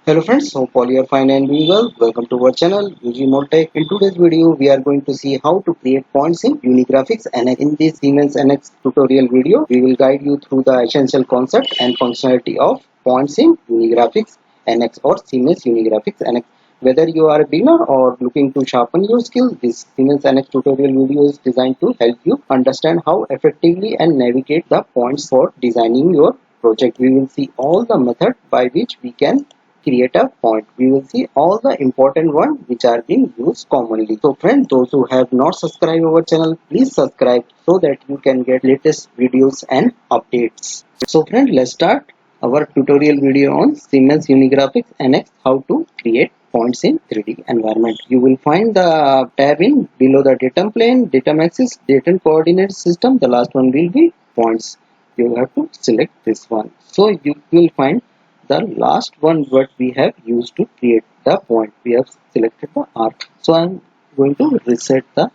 Hello friends, hope all you are fine and doing well. Welcome to our channel UG Moltech. In today's video, we are going to see how to create points in Unigraphics NX. In this Siemens NX tutorial video, we will guide you through the essential concept and functionality of points in Unigraphics NX or Siemens Unigraphics NX. Whether you are a beginner or looking to sharpen your skills, this Siemens NX tutorial video is designed to help you understand how effectively and navigate the points for designing your project. We will see all the methods by which we can create a point. We will see all the important ones which are being used commonly. So friends, those who have not subscribed our channel, please subscribe so that you can get latest videos and updates. So friends, let's start our tutorial video on Siemens Unigraphics NX, how to create points in 3D environment. You will find the tab in below the datum plane, datum axis, datum coordinate system. The last one will be points. You have to select this one. So you will find the last one what we have used to create the point. We have selected the arc. So I'm going to reset the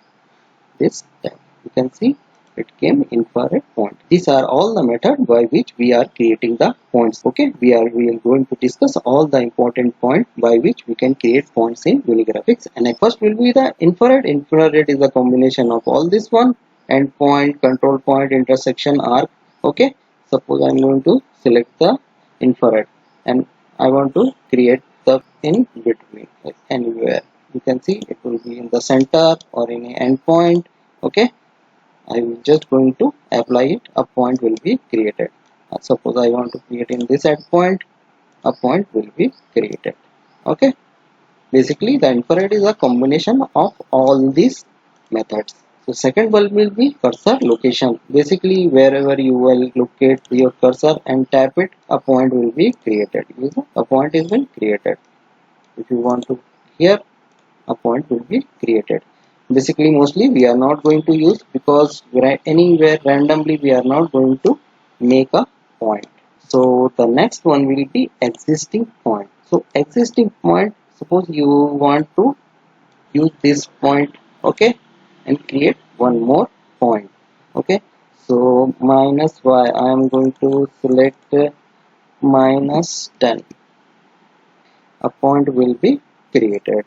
this tab. You can see it came infrared point. These are all the methods by which we are creating the points. Okay, we are going to discuss all the important points by which we can create points in Unigraphics. And first will be the infrared. Infrared is a combination of all this one: endpoint, control point, intersection, arc. Okay, suppose I'm going to select the infrared and I want to create the in between, like anywhere. You can see it will be in the center or in an endpoint. Okay, I'm just going to apply it. A point will be created. Suppose I want to create in this endpoint, a point will be created. Okay, basically the infrared is a combination of all these methods. So second bulb will be cursor location. Basically wherever you will locate your cursor and tap it, a point will be created. A point is been created. If you want to here, a point will be created. Basically mostly we are not going to use, because anywhere randomly we are not going to make a point. So the next one will be existing point. So existing point, suppose you want to use this point, okay, and create one more point. Okay, so minus y, I am going to select minus 10. A point will be created.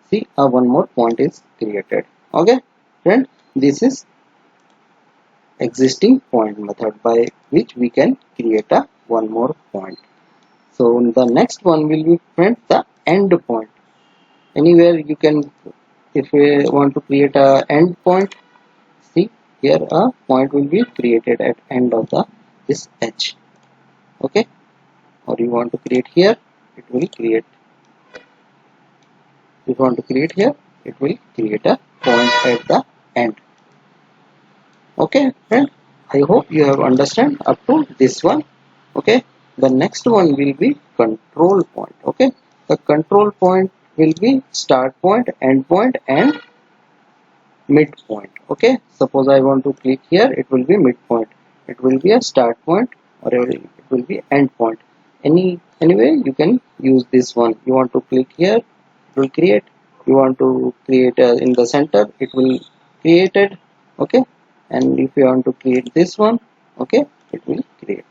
See, one more point is created. Okay, friend, this is existing point method by which we can create a one more point. So the next one will be, friend, the end point. Anywhere you can, if we want to create a end point, see here a point will be created at end of the this edge. Okay, or you want to create here, it will create. If you want to create here, it will create a point at the end. Okay friend, I hope you have understand up to this one. Okay, the next one will be control point. Okay, the control point will be start point, end point and midpoint. Okay, suppose I want to click here, it will be midpoint, it will be a start point, or it will be end point. Anyway you can use this one. You want to click here, it will create. You want to create in the center, it will create it. Okay, and if you want to create this one, okay, it will create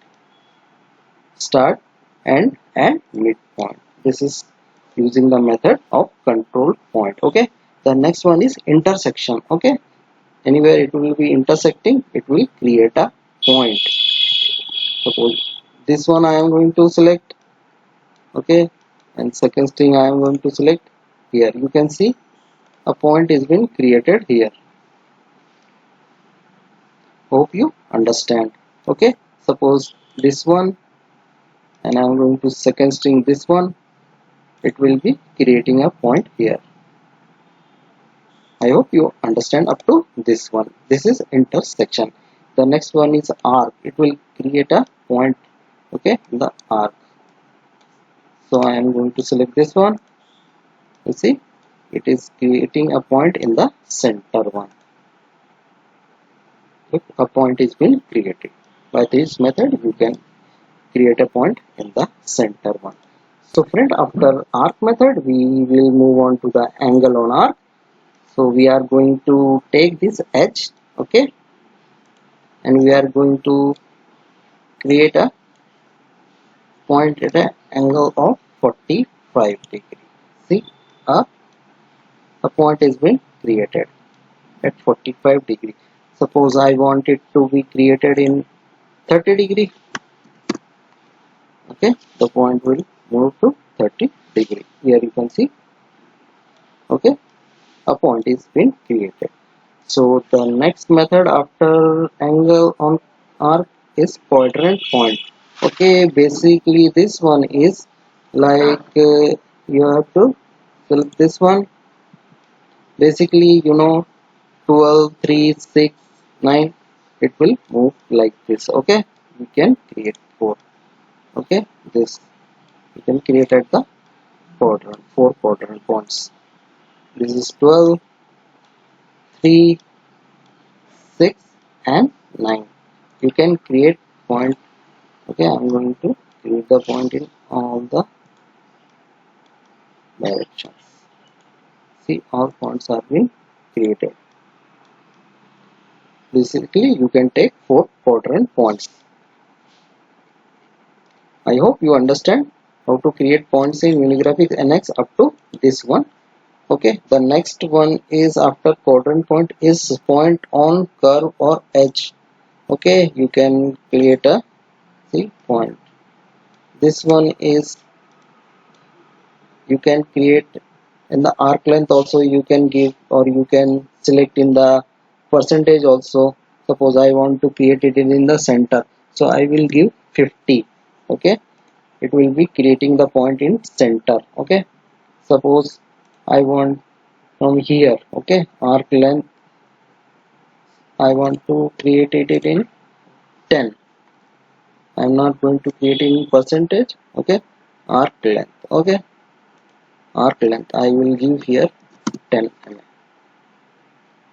start, end and midpoint. This is using the method of control point. Okay, the next one is intersection. Okay, anywhere it will be intersecting, it will create a point. Suppose this one I am going to select. Okay, and second thing I am going to select here. You can see a point is been created here. Hope you understand. Okay, suppose this one, and I am going to second string this one, it will be creating a point here. I hope you understand up to this one. This is intersection. The next one is arc. It will create a point, okay, the arc. So I am going to select this one. You see, it is creating a point in the center one. Look, a point is being created. By this method you can create a point in the center one. So friend, after arc method we will move on to the angle on arc. So we are going to take this edge, okay, and we are going to create a point at an angle of 45 degree. See, a point has been created at 45 degree. Suppose I want it to be created in 30 degree. Okay, the point will move to 30 degree. Here you can see. Okay, a point is been created. So the next method after angle on arc is quadrant point. Okay, basically this one is like you have to select this one. Basically, 12, 3, 6, 9, it will move like this. Okay, you can create 4. Okay, this you can create at the quadrant, 4 quadrant points. This is 12, 3, 6 and 9. You can create point. Okay, I'm going to create the point in all the directions. See, all points are being created. Basically, you can take 4 quadrant points. I hope you understand how to create points in Unigraphics NX up to this one. Okay, the next one is after quadrant point is point on curve or edge. Okay, you can create a point. This one is you can create in the arc length also, you can give or you can select in the percentage also. Suppose I want to create it in the center, so I will give 50. Okay, it will be creating the point in center. Okay, suppose I want from here. Okay, arc length I want to create it in 10. I'm not going to create in percentage. Okay, arc length. Okay, arc length I will give here 10 mm.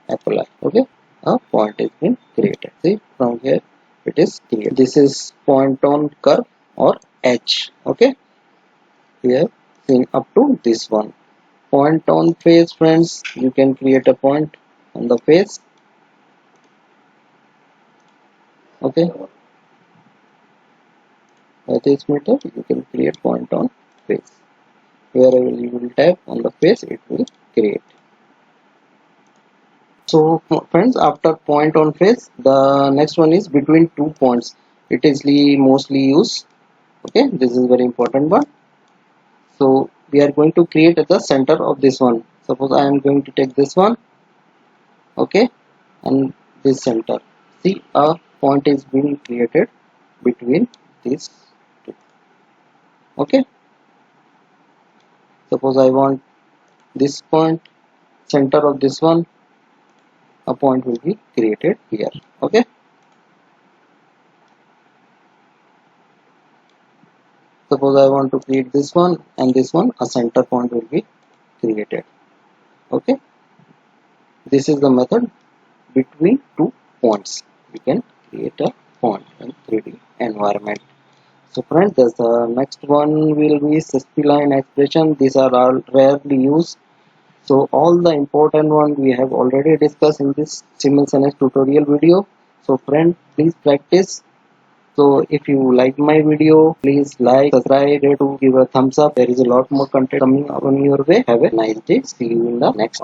Apply. Okay, a point has been created. See, from here it is created. This is point on curve or edge. Okay, here seen up to this one. Point on face, friends, you can create a point on the face. Okay, by this method you can create point on face. Wherever you will tap on the face, it will create. So friends, after point on face, the next one is between 2 points. It is mostly used. Okay, this is very important one. So we are going to create at the center of this one. Suppose I am going to take this one. Okay, and this center. See, a point is being created between these two. Okay, suppose I want this point, center of this one, a point will be created here. Okay, suppose I want to create this one and this one, a center point will be created. Okay, this is the method between 2 points. You can create a point in 3D environment. So friends, the next one will be spline expression. These are all rarely used. So all the important one we have already discussed in this Siemens NX tutorial video. So friend, please practice. So if you like my video, please like, subscribe, to give a thumbs up. There is a lot more content coming on your way. Have a nice day. See you in the next one.